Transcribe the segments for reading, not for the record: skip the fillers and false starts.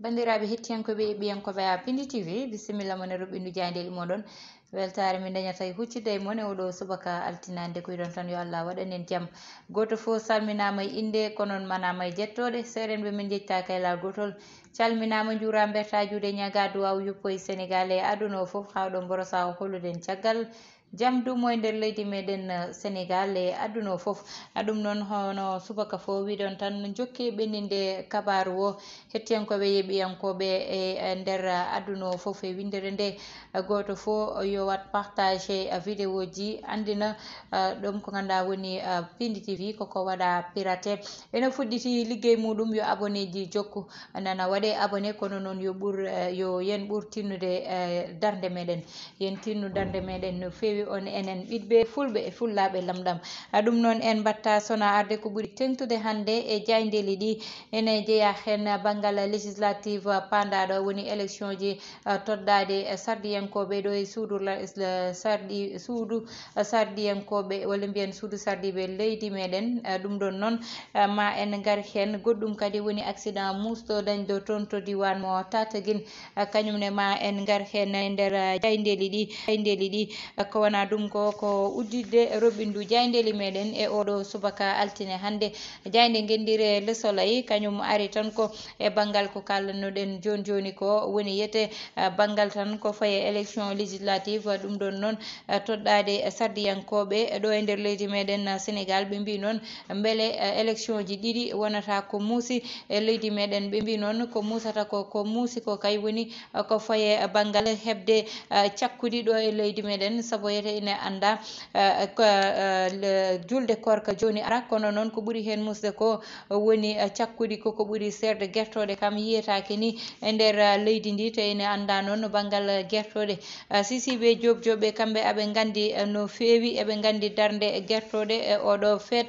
bandiraɓe hettiyankoɓe ɓiyankoɓe a Pindi TV bisimilla mon e roɓindu jandeli moɗon weltare min dañata e huccide e mon e oɗo subaka altinande koyɗon tan yo Allah waɗanen jaam goto fo salminama e inde konon manama e jettode seeɗen ɓe min jettaka e lawol gotol calminama juura berta juuɗe ñaga duwaw yuppo e Sénégal e aduna o foof hawɗon borosa holluden caggal jam dumo e nder leydi meɗen Sénégal e aduna o foof ɗum noon hono subaka fo wiɗon tan jokki ɓenninde kabaru o hettiyankoɓe yeeɓiyankoɓe e nder aduna o foof e windere nde goto fo yo wat partage vidéo ji andina ɗum ko ganduɗa woni Pindi TV koko waɗa piraté ene fuɗɗiti liggey muɗum yo abonné ji jokku nana waɗe abonné kono noon yo yo yen ɓuur tinnude darde meɗen yen tinnu darde meɗen no fewi on enen ɓiɓɓe fulɓe e fullaɓe lamɗam ɗum noon en batta sona arde ko ɓuuri tengtude hande e jaydeli ɗi ene jeeya hen banggal législative pandaɗo woni élection ji toddade sardiyankoɓe ɗo e suudu sardiyankoɓe walla mbiyen suudu sardiɓe leydi meɗen ɗum ɗon noon ma en gar hen goɗɗum kadi woni accident musɗo dañɗo toon to diwan mo Tataguine kañumne ma en gar hen e nder jaydeli ɗi ko wona ɗum ko uddide roɓindu jaydeli meɗen e oɗo subaka altine hande jayde gendire Le Soleil kañum ari tan ko e banggal ko kalnoɗen joni ko woni yete banggal tan ko faye élection législative ɗum ɗon noon toɗɗade sardiyankoɓe ɗo e nder leydi meɗen Sénégal ɓe mbi noon beele élection ji ɗiɗi wonata ko muusi e leydi meɗen ɓe mbi noon ko musata ko muusi ko kay woni ko faye banggal hebde cakkudi ɗo e leydi meɗen saabu yete ine anda julde korka joni ara kono noon ko ɓuuri hen musde ko woni cakkudi koko ɓuuri serde guertoɗe kam yiyetake ni e nder leydi ndi to ene anda noon banggal guertoɗe Sisiɓe Diop kamɓe aɓe gandi no fewi eɓe gandi darde guertoɗe e oɗo feet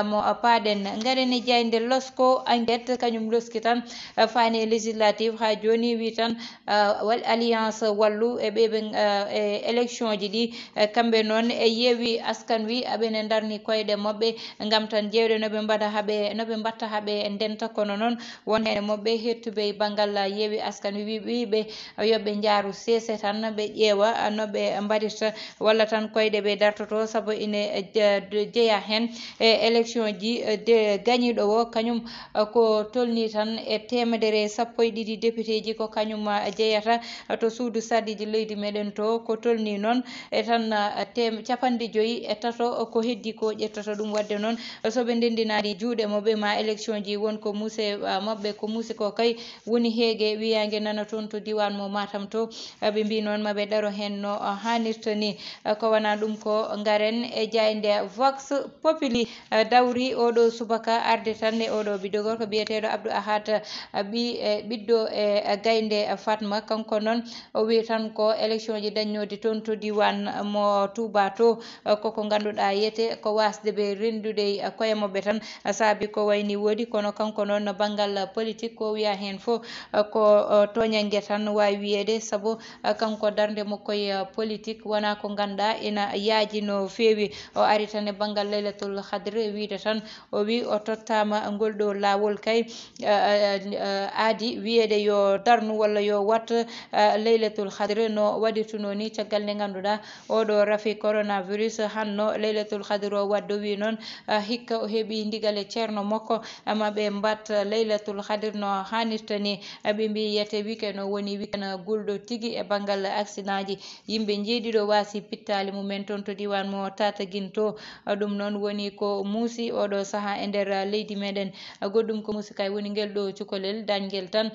mo paɗen garen e jayde losko enquête kañum loski tan fani législative ha joni wi tan alliance wallu e ɓeɓe e élection ji ɗi kamɓe noon e Yewwi Askan Wi aɓene darni koyɗe mabɓe gam tan jewɗe noɓe mbatta haaɓe ndenta kono noon won hen mabɓe hettuɓe banggal Yewwi Askan Wi wiɓe yoɓe jaaru sese tan ɓe ƴeewa noɓe mbaɗirta walla tan koyɗe ɓe dartoto saabu ine jeeya hen e élection ji de gañiɗo o kañum ko tolni tan e 112 député ji ko kañum jeeyata to suudu sardiji leydi meɗen to ko tolni noon e tan 53 ko heddi ko ƴettoto ɗum wadde noon soɓe ndendinani juuɗe mabɓe ma élection ji wonko muuse mabɓe ko muusi ko kay woni heegue wiyangue nana toon to diwan mo Matam to ɓe mbi noon maɓe ɗaro hen no hannirta ni ko wona ɗum ko garen e jayde Vox Populi dawri oɗo subaka arde tan e oɗo ɓiɗɗo gorko biyeteɗo Abdou Ahad ɓiɗɗo e gaynde Fatma kanko noon o wi tan ko élection ji dañnode toon to diwan mo Touba to koko ganduɗa yete ko wasdeɓe rendude koye mabɓe tan saabi ko wayni woodi kono kanko noon banggal politique ko wiya hen fo ko toñangue tan wawi wiyede saabu kanko darde mo koye politique wona ko ganduɗa ina yaaji no fewi o ari tan e banggal Laylatul Qadre wiide tan o wi o tottama ngol ɗo lawol kay aadi wiyede yo darnu walla yo wat Laylatul Qadre no waɗirtuno ni caggal nde ganduɗa oɗo rafi coronavirus hanno Laylatul Qadre o wadde wi noon hikka o heeɓi ndigal e ceerno makko maɓe mbat Laylatul Qadre no hannirta ni ɓe mbi yete weekend o woni weekend gulɗo tigui e banggal accident ji yimɓe jeeɗiɗo waasi pittali mumen toon to diwan mo Tataguine to ɗum noon woni ko muusi oɗo saaha e nder leydi meɗen goɗɗum ko muusi kay woni guel ɗo cukalel dañguel tan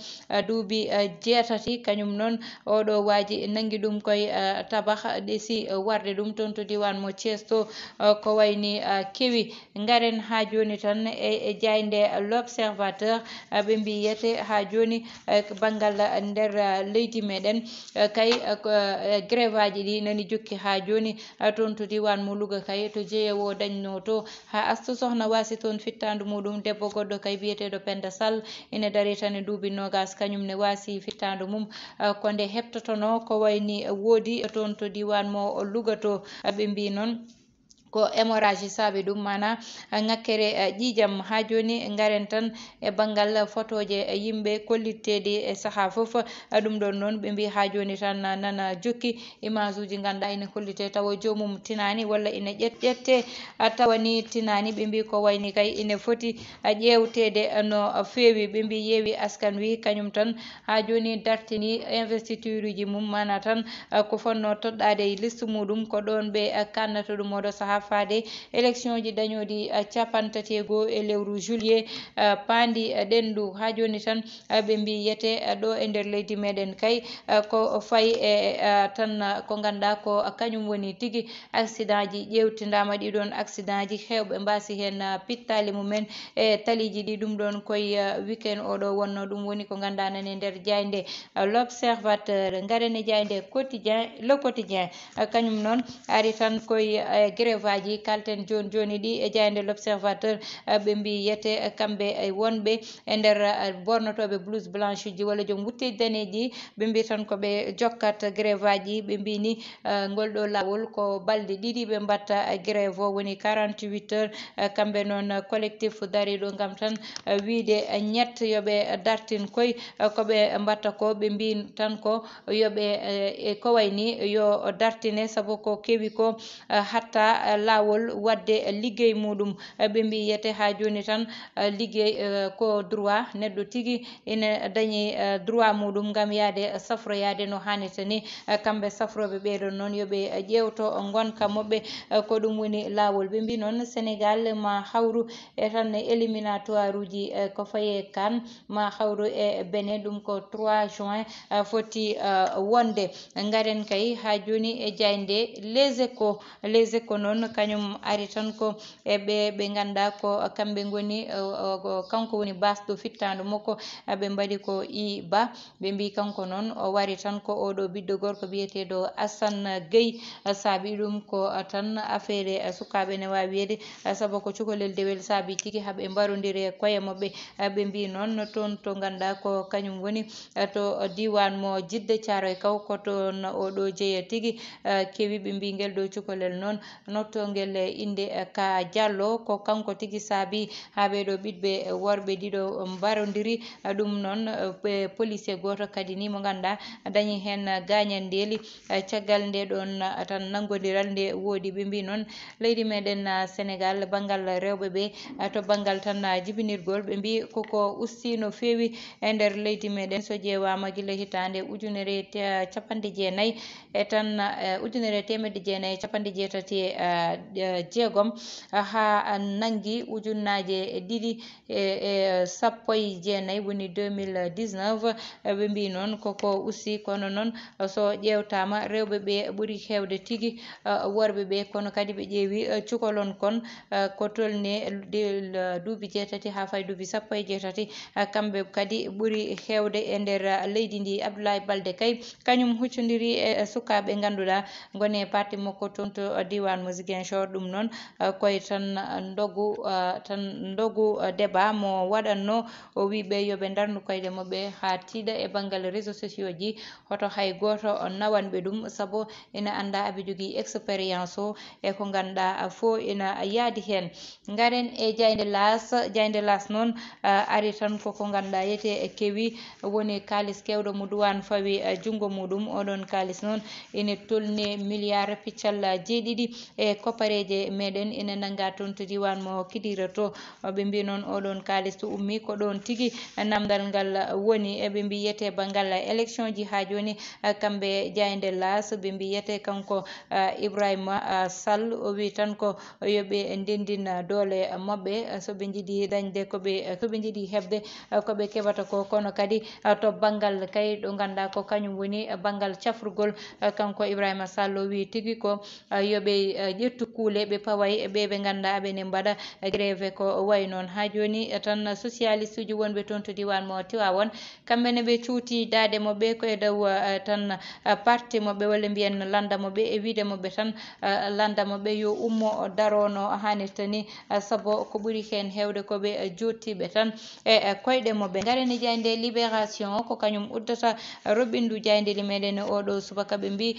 duuɓi 6 kañum noon oɗo waaji nanggui ɗum koye tabah ɗeesi warde ɗum toon to diwan mo Thiés to ko wayni kewi garen ha joni tan e jayde L'Observateur ɓe mbi yete ha joni banggal nder leydi meɗen kay grève aji ɗi nani jokki ha joni toon to diwan mo Louga kay to jeeyowo dañno to ha Astou Sokhna waasi toon fittandu muɗum debbo goɗɗo kay biyeteɗo Penda Sall ina dari tan e duuɓi nogas kañum ne waasi fittandu mum ko nde heptotono ko wayni woodi toon to diwan mo Louga to ɓe mbi noon ko hémorragie saabi ɗum mana ŋakkere ƴiijam ha joni garen tan e banggal photoje yimɓe kollitteɗi e saaha foof ɗum ɗon noon ɓe mbi ha joni tan nana jokki image uji ganduɗa ina kollite tawa jomum tinani walla ina ƴette tawani tinani ɓe mbi ko wayni kay ina foti ƴewtede no feewi ɓe mbi yeewi askan wi kañum tan ha joni dartini investiture uji mum mana tan ko fonno toɗɗade e liste muɗum ko ɗon ɓe kannata ɗum oɗo saaha faade élection ji dañoɗi capantati e lewru juillet pandi ɗendu ha joni tan ɓe mbi yete ɗo e nder leydi meɗen kay ko fayi e tan ko ganduɗa ko kañum woni tigui accident ji ƴewtidama ɗiɗon accident ji hewɓe mbasi hen pittali mumen e taliji ɗi ɗum ɗon koye weekend oɗo wonno ɗum woni ko ganduɗa nane nder jayde l'observateur garene jayde quotidien le quotidien kañum noon ari tan koye grève aji kalten joni joni ɗi e jayde l'observateur ɓe mbi yete kamɓe wonɓe e nder bornotoɓe blouse blanche ji walla joom wutteji daneji ɓe mbi tan koɓe jokkat grève aji ɓe mbini ngol ɗo lawol ko balɗe ɗiɗi ɓe mbatta grève o woni 48 heures kamɓe noon collectif dariɗo gam tan wiide ñett yoɓe dartin koye koɓe mbatta ko ɓe mbi tan ko yoɓe ko wayni yo dartine saabu ko kewi ko hatta lawol wadde liggey muɗum ɓe mbi yete ha joni tan liggey ko droit neɗɗo tigui ina dañi droit muɗum gam yaade safroyade no hannirta ni kamɓe safroɓe ɓeɗon noon yoɓe ƴewto gonka moɓɓe ko ɗum woni lawol ɓe mbi noon Sénégal ma hawru e tan éliminatoire uji ko faye kan ma hawru e Bénin ɗum ko 3 juin foti wonde garen kay ha joni e jayde les échos noon kañum ari tan ko ɓe ganduɗa ko kamɓe goni kanko woni basɗo fittandu makko ɓe mbaɗi ko Ba ɓe mbi kanko noon o wari tan ko oɗo ɓiɗɗo gorko biyeteɗo Assane Gueye saabi ɗum ko tan affaire sukaɓe ne wawi wiyede saabu ko cukalel dewel saabi tigui haaɓe mbarodiri koye mabɓe ɓe mbi noon toon to ganduɗa ko kañum woni to diwan mo Djidde Thiaroye Kaw koton oɗo jeeya tigui kewi ɓe mbi guel ɗo cukalel noon nottogel inde ka Diallo ko kanko tigui saabi ha ɓeɗo ɓiɓɓe worɓe ɗiɗo mbarodiri ɗum noon policier goto kadi ni mo ganduɗa dañi hen gañandeli caggal nde ɗon tan naggodiral nde woodi ɓe mbi noon leydi meɗen Sénégal banggal rewɓeɓe to banggal tan jibinirgol ɓe mbi koko usti no feewi e nder leydi meɗen so ƴewama guila hitande ujunere capanɗe jeenayyi e tan ujunere temedde jeenayyi e capanɗe jeetati jeegom ha nanggui ujunnaje ɗiɗi e sappo e jeenayyi woni 2019 ɓe mbi noon koko usti kono noon so ƴewtama rewɓeɓe ɓuuri hewde tigui worɓeɓe kono kadi ɓe ƴeewi cukalon kon ko tolni duuɓi jeetati ha fayi duuɓi sappo e jeetati kamɓe kadi ɓuuri hewde e nder leydi ndi Abdoulaye Baldé kay kañum huccodiri e sukaɓe ganduɗa gone parti makko toon to diwan mo Ziguinchor ɗum noon koye tan ndogu débat mo waɗanno o wiɓe yoɓe darnu koyɗe mabɓe ha tiiɗa e banggal réseaux sociaux ji hoto hay goto nawanɓe ɗum saabu ina anda aɓe jogui expérience o e ko ganduɗa fo ina yaadi hen garen e jayde las noon ari tan koko ganduɗa yete e kewi woni kalis kewɗo mo duwan fawi junggo muɗum oɗon kalis noon ina tolni milliard piccal jeeɗiɗi e koppareje meɗen ina nanga toon to diwan mo Kidira to ɓe mbi noon oɗon kalis to ummi ko ɗon tigui namdal ngal woni eɓe mbi yete banggal élection ji ha joni kamɓe jayde las ɓe mbi yete kanko Ibrahima Sall o wi tan ko yoɓe ndendina doole mabɓe soɓe jiiɗi dañde soɓe jiiɗi hebde koɓe keɓata ko kono kadi to banggal kay ɗo ganduɗa ko kañum woni banggal cafrugol kanko Ibrahima Sall o wi tigui ko yoɓe ƴettu kuule ɓe paway ɓe ganduɗa ɓene mbaɗa grève ko way noon ha joni tan socialiste uji wonɓe toon to diwan mo Tiwawon kamɓene ɓe cuuti daade mabɓe koye dow tan parti mabɓe walla mbiyen landa mabɓe e wiide mabɓe tan landa mabɓe yo ummo daro no hannirta ni saabu ko ɓuuri hen hewde koɓe jottiɓe tan e koyɗe mabɓe garene jayde libération ko kañum uddata roɓindu jaydeli meɗen oɗo subaka ɓe mbi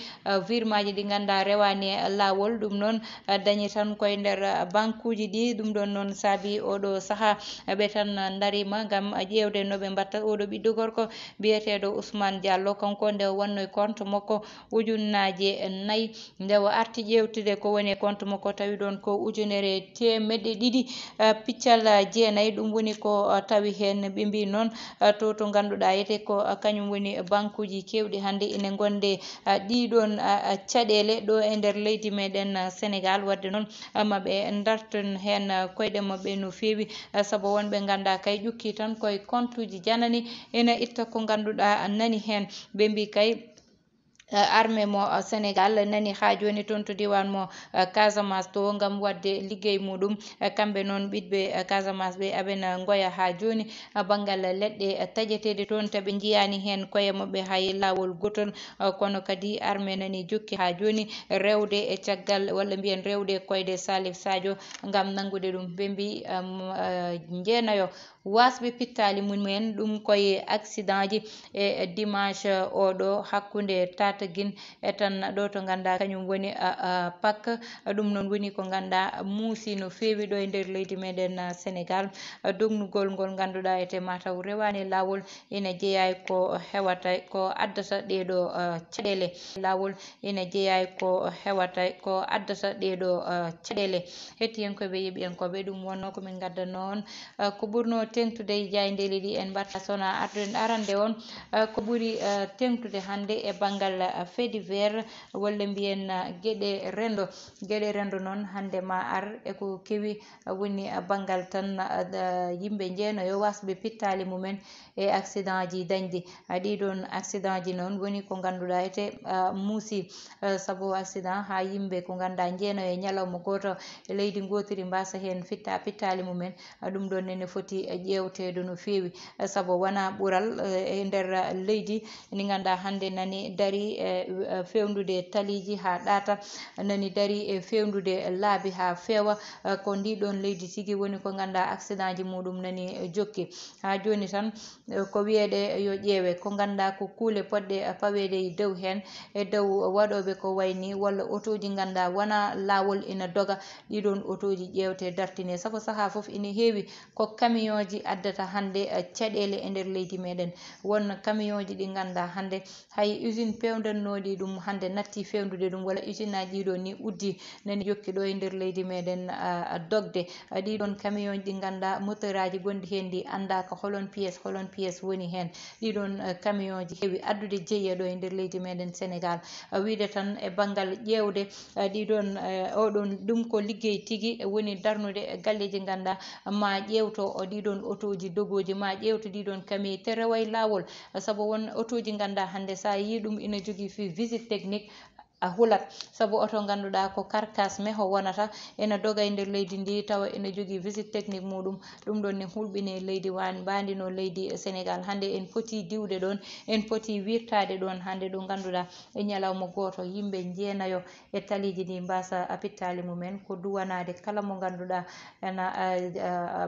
virement ji ɗi ganduɗa rewani lawol ɗum noon noon dañi tan koye nder bankuji ɗi ɗum ɗon noon saabi oɗo saaha ɓe tan darima ngam ƴewde noɓe mbatta oɗo ɓiɗɗo gorko biyeteɗo Ousmane Diallo kanko nde wonno e compte makko ujunnaje 4 nde o arti ƴewtude ko woni e compte makko tawi ɗon ko ujunere temedde ɗiɗi piccal jeenayyi ɗum woni ko tawi hen ɓe mbi noon to ganduɗa yete ko kañum woni bankuji kewɗi hande ine gonde ɗiɗon caɗele ɗo e nder leydi meɗen Sénégal wadde noon maɓe darton hen koyɗe mabɓe no fewi saabu wonɓe ganda kay ƴukki tan koye compte uji janani ina itta ko ganduɗa nani hen ɓe mbi kay armée mo Sénégal nani ha joni toon to diwan mo Casamance to ngam wadde liggey muɗum kamɓe noon ɓiɗɓe Casamance ɓe aɓena goya ha joni banggal leɗɗe taƴeteɗe toon taɓe jiyani hen koye mabɓe hay lawol gotol kono kadi armée nani jokki ha joni rewde e caggal walla mbiyen rewde koyɗe Salif Sadio ngam nangude ɗum ɓe mbi jeenayo wasɓe pittali mumen ɗum koye accident ji e dimanche oɗo hakkude Tataguine e tan ɗo to ganda kañum woni Pak ɗum noon woni ko ganda muusi no fewi ɗo e nder leydi meɗen Sénégal dognugol ngol ganduɗa ete mataw rewani lawol ina jeeyay ko hewata ko addata ɗeɗo caɗele lawol ina jeeyay ko hewata ko addata ɗeɗo caɗele hettiyankoɓe yeeɓiyankoɓe ɗum wonno komin gaddanno on ko ɓurno tengtude e jaydeli ɗi en mbatta sona arande on ko ɓuuri tengtude hande e banggal fait divers walla mbiyen gueɗe rendo noon hande ma ar eko kewi woni banggal tan yimɓe jeenoyo wasɓe pittali mumen e accident ji dañɗi ɗiɗon accident ji noon woni ko ganduɗa ete muusi saabu accident ha yimɓe ko ganda jeenoyo e ñalawma goto e leydi gotiri mbasa hen fitta pittali mumen ɗum ɗon nene foti ƴewtede no fewi saabu wona ɓuural e nder leydi ndi ganda hande nani dari e fewnude taliji ha ɗata nani dari e fewnude laabi ha feewa ko ndiɗon leydi tigui woni ko ganda accident ji muɗum nani jokki ha joni tan ko wiyede yo ƴeewe ko ganda ko kuule poɗɗe pawede e dow hen e dow waɗoɓe ko wayni walla auto ji ganda wona lawol ina doga ɗiɗon auto ji ƴewte dartine saabu saaha foof ina heewi ko camion ji addata hande caɗele e nder leydi meɗen won camion ji ɗi ganda hande hay usine pewdannoɗi ɗum hande natti fewnude ɗum walla usine aji ɗiɗo ni uddi nani jokki ɗo e nder leydi meɗen dogde ɗiɗon camion ji ɗi ganda moteur aji gonɗi hen ɗi andaka holon pièce woni hen ɗiɗon camion ji heewi addude jeeya ɗo e nder leydi meɗen Sénégal wiide tan e banggal ƴewde ɗiɗon oɗon ɗum ko liggey tigui woni darnude galleji ganda ma ƴewto ɗiɗon auto ji dogoji ma ƴewto ɗiɗon camion te reway lawol saabu won auto ji ganda hande sa yi ɗum ina jogui fi visite technique a hulat saabu oto ganduɗa ko carcasse meho wonata ena doga e nder leydi ndi tawa ene jogui visite technique muɗum ɗum ɗon ne hulɓine leydi mbadino leydi Sénégal hande en poti diwde ɗon en poti wirtade ɗon hande ɗo ganduɗa e ñalawma goto yimɓe jeenayo e taliji ɗi mbasa pittali mumen ko duwanade kala mo ganduɗa ena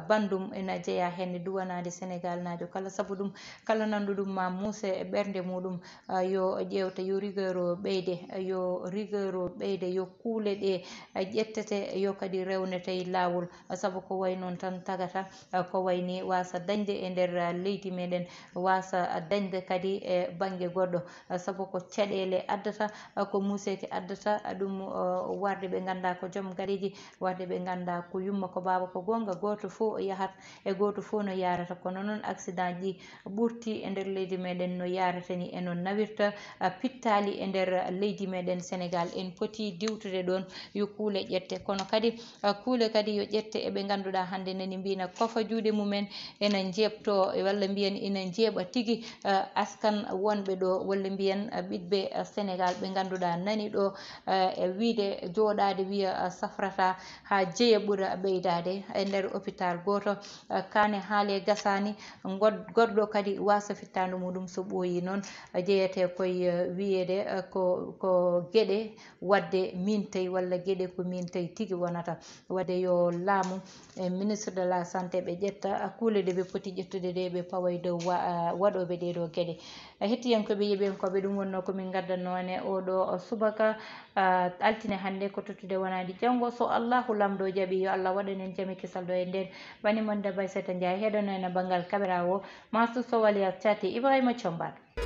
bandum ena jeeya hen duwanade Sénégal najo kala saabu ɗum kala nanduɗum ma muuse e ɓerde muɗum yo ƴewta yo rigueur o ɓeyde yo rigueur o ɓeyde yo kuule ɗe ƴettete yo kadi rewnete lawol saabu ko way noon tan tagata ko wayni wasa dañde e nder leydi meɗen wasa dañde kadi e banggue goɗɗo saabu ko caɗele addata ko muuseki addata ɗum warde ɓe ganda ko joom gaɗeji warde ɓe ganda ko yumma ko baba ko gonga goto fo yahat e goto fo no yarata kono noon accident ji ɓurti e nder leydi meɗen no yaratani e no nawirta pittali e nder leydi meɗen Sénégal en poti diwtude ɗon yo kuule ƴette kono kadi kuule kadi yo ƴette eɓe ganduɗa hande nani mbina kofa juuɗe mumen ena jebto walla mbiyen ina jeeɓa tigui askan wonɓe ɗo walla mbiyen ɓiɗɓe Sénégal ɓe ganduɗa nani ɗo e wiide jooɗade wiya safrata ha jeeya ɓuura ɓeydade e nder hôpital goto kane haale gasani goɗɗo kadi wasa fittadu muɗum so ɓooyi noon jeeyete koye wiyede ko ɗeɗo gueɗe wadde min tawi walla gueɗe ko min tawi tigui wonata wadde yo laamu e ministre de la santé ɓe ƴetta kuule ɗe ɓe poti ƴettude ɗe ɓe pawa dow waɗoɓe ɗeɗo gueɗe hettiyankoɓe yiiɓenkoɓe ɗum wonno komin gaddanno e oɗo subaka altine hannde ko tottude wonadi janggo so allahu lamɗo jaaɓi yo allah waɗanen jaami kisal ɗo e nden bani moon Debbo Aissata Ndiaye heɗono en banggal caméra o Mastou Sow Alias Thiaty Ibrahima Thiombane.